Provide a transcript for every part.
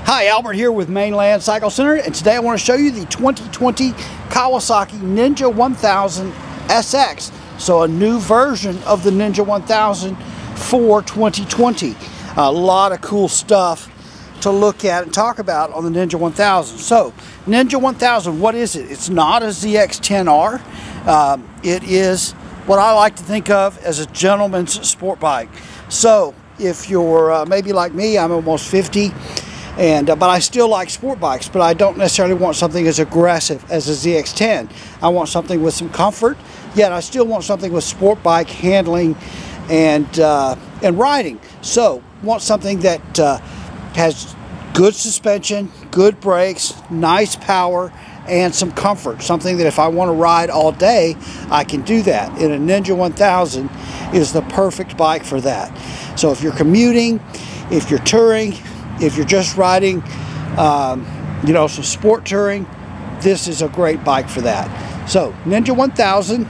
Hi, Albert here with Mainland Cycle Center, and today I want to show you the 2020 Kawasaki Ninja 1000 SX. So a new version of the Ninja 1000 for 2020. A lot of cool stuff to look at and talk about on the Ninja 1000. So Ninja 1000, what is it? It's not a ZX-10R. It is what I like to think of as a gentleman's sport bike. So if you're maybe like me, I'm almost 50. But I still like sport bikes, but I don't necessarily want something as aggressive as a ZX-10. I want something with some comfort, yet I still want something with sport bike handling and riding. So, want something that has good suspension, good brakes, nice power, and some comfort. Something that if I want to ride all day, I can do that. And a Ninja 1000 is the perfect bike for that. So if you're commuting, if you're touring, if you're just riding, some sport touring, this is a great bike for that. So, Ninja 1000,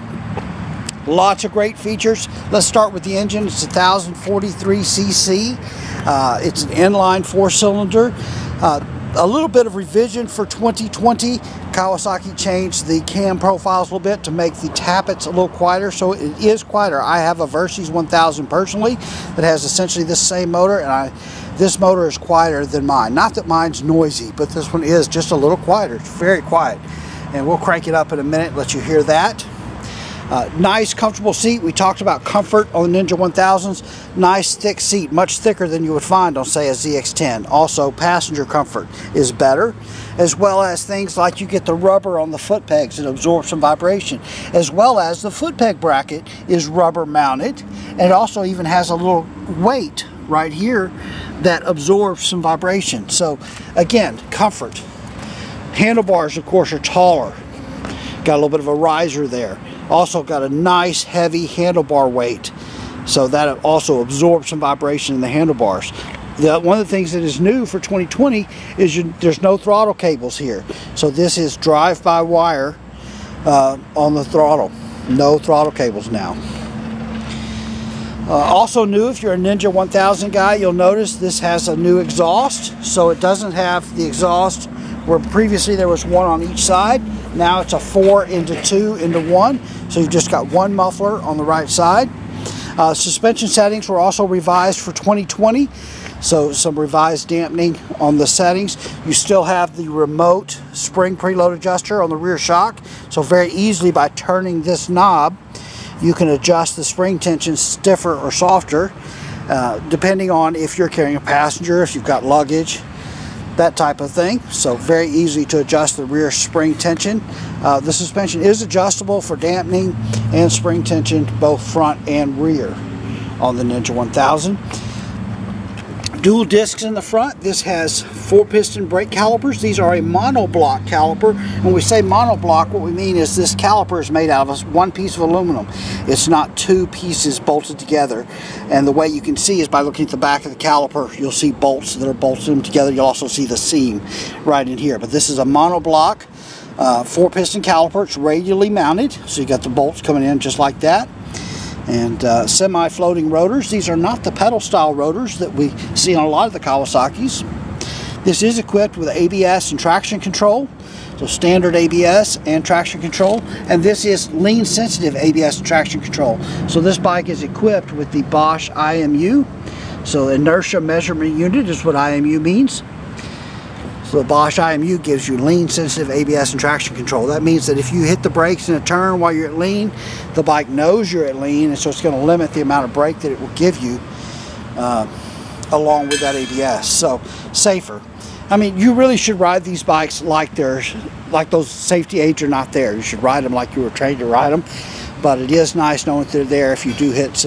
lots of great features. Let's start with the engine. It's 1043cc. It's an inline 4-cylinder. A little bit of revision for 2020. Kawasaki changed the cam profiles a little bit to make the tappets a little quieter, so it is quieter. I have a Versys 1000 personally that has essentially the same motor, and this motor is quieter than mine. Not that mine's noisy, but this one is just a little quieter. It's very quiet. And we'll crank it up in a minute, let you hear that. Nice, comfortable seat. We talked about comfort on the Ninja 1000s. Nice, thick seat, much thicker than you would find on, say, a ZX-10. Also, passenger comfort is better, as well as things like you get the rubber on the foot pegs that absorb some vibration, as well as the foot peg bracket is rubber mounted, and it also even has a little weight right here that absorbs some vibration. So again, comfort. Handlebars, of course, are taller. Got a little bit of a riser there. Also got a nice heavy handlebar weight, so that also absorbs some vibration in the handlebars. One of the things that is new for 2020 is there's no throttle cables here. So this is drive-by-wire on the throttle. No throttle cables now. Also new, if you're a Ninja 1000 guy, you'll notice this has a new exhaust. So it doesn't have the exhaust where previously there was one on each side. Now it's a 4 into 2 into 1. So you've just got one muffler on the right side. Suspension settings were also revised for 2020. So some revised dampening on the settings. You still have the remote spring preload adjuster on the rear shock. So very easily by turning this knob, you can adjust the spring tension stiffer or softer, depending on if you're carrying a passenger, if you've got luggage, that type of thing. So very easy to adjust the rear spring tension. The suspension is adjustable for dampening and spring tension, both front and rear on the Ninja 1000. Dual discs in the front. This has 4-piston brake calipers. These are a monoblock caliper. When we say monoblock, what we mean is this caliper is made out of one piece of aluminum. It's not two pieces bolted together. And the way you can see is by looking at the back of the caliper, you'll see bolts that are bolted together. You'll also see the seam right in here. But this is a monoblock 4-piston caliper. It's radially mounted, so you got the bolts coming in just like that. And semi-floating rotors. These are not the pedal style rotors that we see on a lot of the Kawasaki's. This is equipped with ABS and traction control, so standard ABS and traction control, and this is lean sensitive ABS and traction control. So this bike is equipped with the Bosch IMU. So inertia measurement unit is what IMU means. So the Bosch IMU gives you lean sensitive ABS and traction control. That means that if you hit the brakes in a turn while you're at lean, the bike knows you're at lean, and so it's going to limit the amount of brake that it will give you along with that ABS. So safer. I mean, you really should ride these bikes like those safety aids are not there. You should ride them like you were trained to ride them. But it is nice knowing that they're there if you do hit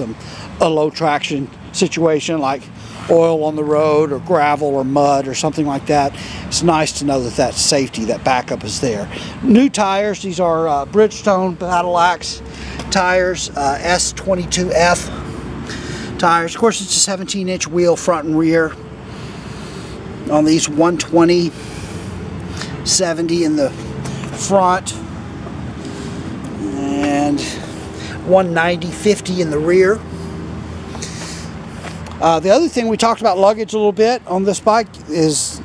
a low traction situation like oil on the road or gravel or mud or something like that. It's nice to know that that safety, that backup is there. New tires. These are Bridgestone Battle Axe tires, S22F tires. Of course, it's a 17-inch wheel front and rear on these. 120, 70 in the front, and 190, 50 in the rear. The other thing, we talked about luggage a little bit on this bike, is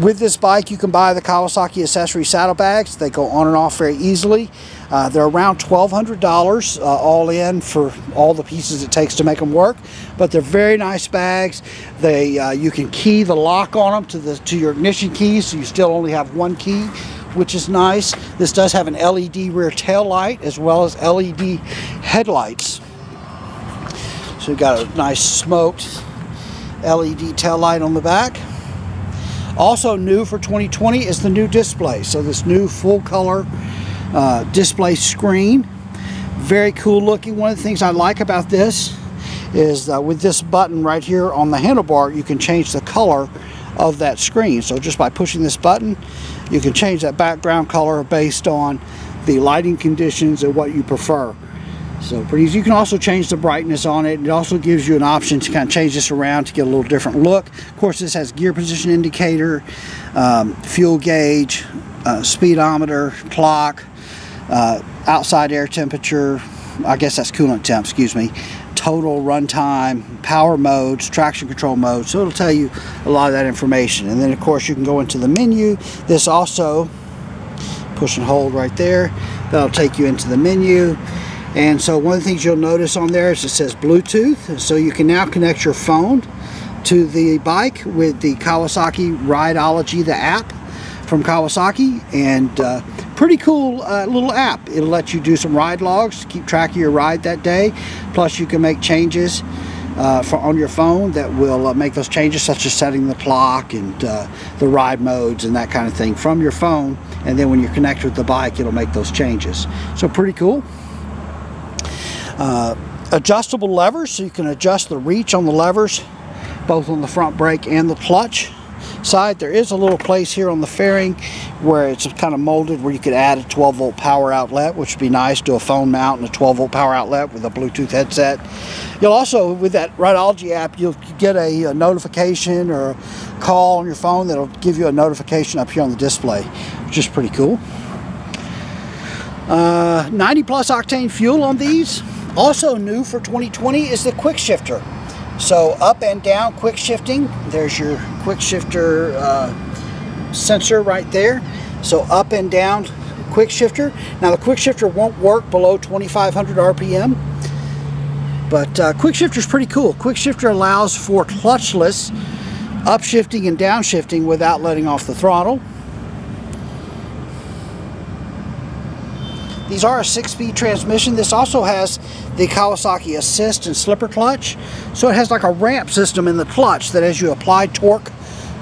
With this bike, you can buy the Kawasaki accessory saddlebags. They go on and off very easily. They're around $1,200 all in for all the pieces it takes to make them work. But they're very nice bags. They you can key the lock on them to your ignition keys, so you still only have one key, which is nice. This does have an LED rear tail light as well as LED headlights. So you've got a nice smoked LED tail light on the back. Also new for 2020 is the new display. So this new full color display screen. Very cool looking. One of the things I like about this is with this button right here on the handlebar, you can change the color of that screen. So just by pushing this button, you can change that background color based on the lighting conditions and what you prefer. So pretty easy. You can also change the brightness on it. It also gives you an option to kind of change this around to get a little different look. Of course, this has gear position indicator, fuel gauge, speedometer, clock, outside air temperature, I guess that's coolant temp, excuse me, total runtime, power modes, traction control modes. So it'll tell you a lot of that information. And then of course you can go into the menu. This also, push and hold right there, that'll take you into the menu. And so one of the things you'll notice on there is it says Bluetooth. So you can now connect your phone to the bike with the Kawasaki Rideology, the app from Kawasaki. And pretty cool little app. It'll let you do some ride logs to keep track of your ride that day. Plus you can make changes on your phone that will make those changes, such as setting the clock and the ride modes and that kind of thing from your phone. And then when you're connected with the bike, it'll make those changes. So pretty cool. Adjustable levers, so you can adjust the reach on the levers, both on the front brake and the clutch side. There is a little place here on the fairing where it's kind of molded where you could add a 12-volt power outlet, which would be nice. Do a phone mount and a 12-volt power outlet with a Bluetooth headset. You'll also, with that Rideology app, you'll get a notification or a call on your phone that'll give you a notification up here on the display, which is pretty cool. 90 plus octane fuel on these. Also new for 2020 is the quick shifter. So up and down quick shifting. There's your quick shifter sensor right there. So up and down quick shifter. Now the quick shifter won't work below 2,500 RPM. But quick shifter is pretty cool. Quick shifter allows for clutchless upshifting and downshifting without letting off the throttle. These are a 6-speed transmission. This also has the Kawasaki assist and slipper clutch. So it has like a ramp system in the clutch that as you apply torque,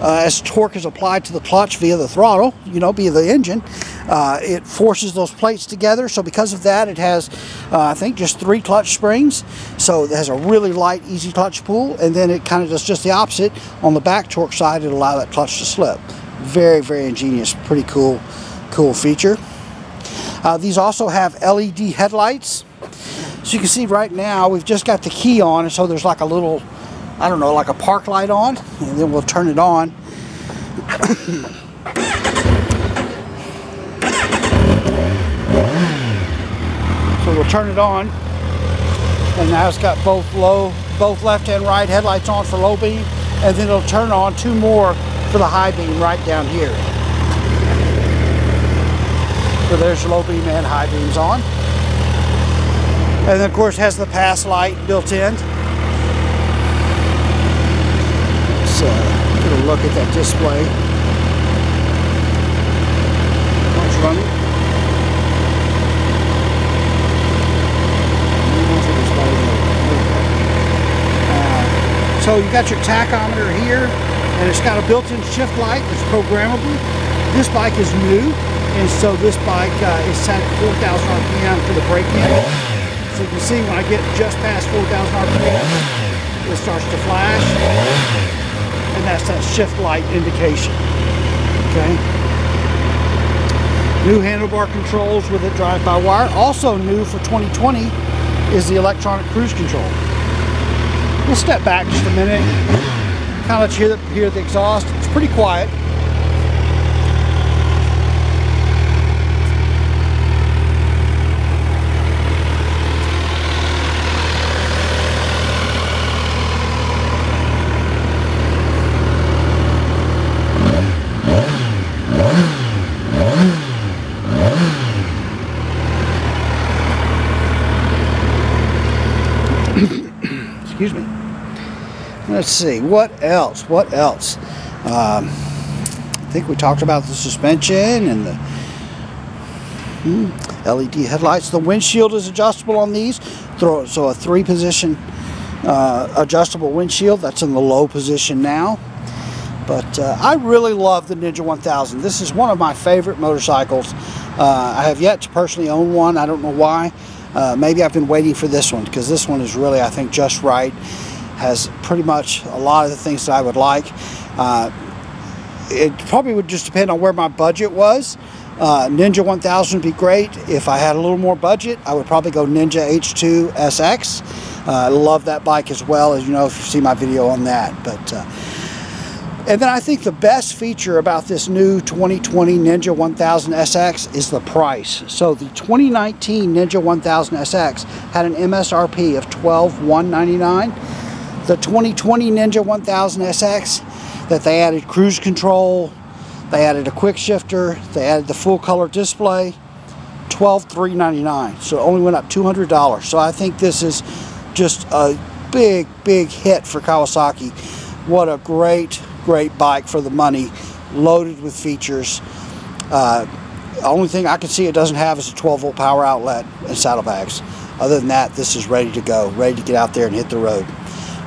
as torque is applied to the clutch via the throttle, you know, via the engine, it forces those plates together. So because of that, it has, I think, just 3 clutch springs. So it has a really light, easy clutch pull. And then it kind of does just the opposite. On the back torque side, it'll allow that clutch to slip. Very, very ingenious. Pretty cool feature. These also have LED headlights. So you can see right now we've just got the key on, and so there's like a little, I don't know, like a park light on, and then we'll turn it on. So we'll turn it on, and now it's got both left and right headlights on for low beam, and then it'll turn on 2 more for the high beam right down here. So there's your low beam and high beams on. And then of course has the pass light built in. Let's get a look at that display. It's running. So you got your tachometer here, and it's got a built-in shift light that's programmable. This bike is new. And so this bike is set at 4,000 RPM for the brake handle. So you can see when I get just past 4,000 RPM, it starts to flash. And that's that shift light indication. Okay. New handlebar controls with a drive-by-wire. Also new for 2020 is the electronic cruise control. We'll step back just a minute. Kind of let you hear the exhaust. It's pretty quiet. Let's see, what else? I think we talked about the suspension and the LED headlights. The windshield is adjustable on these. So a 3-position adjustable windshield. That's in the low position now. But I really love the Ninja 1000. This is one of my favorite motorcycles. I have yet to personally own one. I don't know why. Maybe I've been waiting for this one, because this one is really, I think, just right. Has pretty much a lot of the things that I would like. It probably would just depend on where my budget was. Ninja 1000 would be great. If I had a little more budget, I would probably go Ninja H2 SX. I love that bike as well, as you know if you see my video on that. But and then I think the best feature about this new 2020 Ninja 1000 SX is the price. So the 2019 Ninja 1000 SX had an MSRP of $12,199. The 2020 Ninja 1000 SX, that they added cruise control, they added a quick shifter, they added the full color display, $12,399. So it only went up $200. So I think this is just a big hit for Kawasaki. What a great bike for the money, loaded with features. The only thing I can see it doesn't have is a 12-volt power outlet and saddlebags. Other than that, this is ready to go, ready to get out there and hit the road.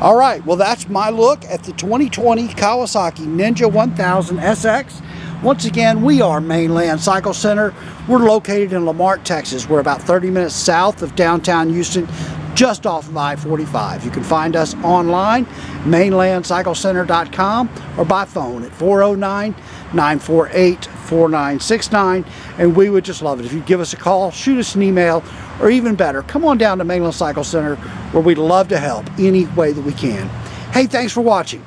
All right, well, that's my look at the 2020 Kawasaki Ninja 1000 SX. Once again, we are Mainland Cycle Center. We're located in Marque, Texas. We're about 30 minutes south of downtown Houston, just off of I-45. You can find us online, mainlandcyclecenter.com, or by phone at 409-948-4969. And we would just love it if you'd give us a call, shoot us an email, or even better, come on down to Mainland Cycle Center, where we'd love to help any way that we can. Hey, thanks for watching.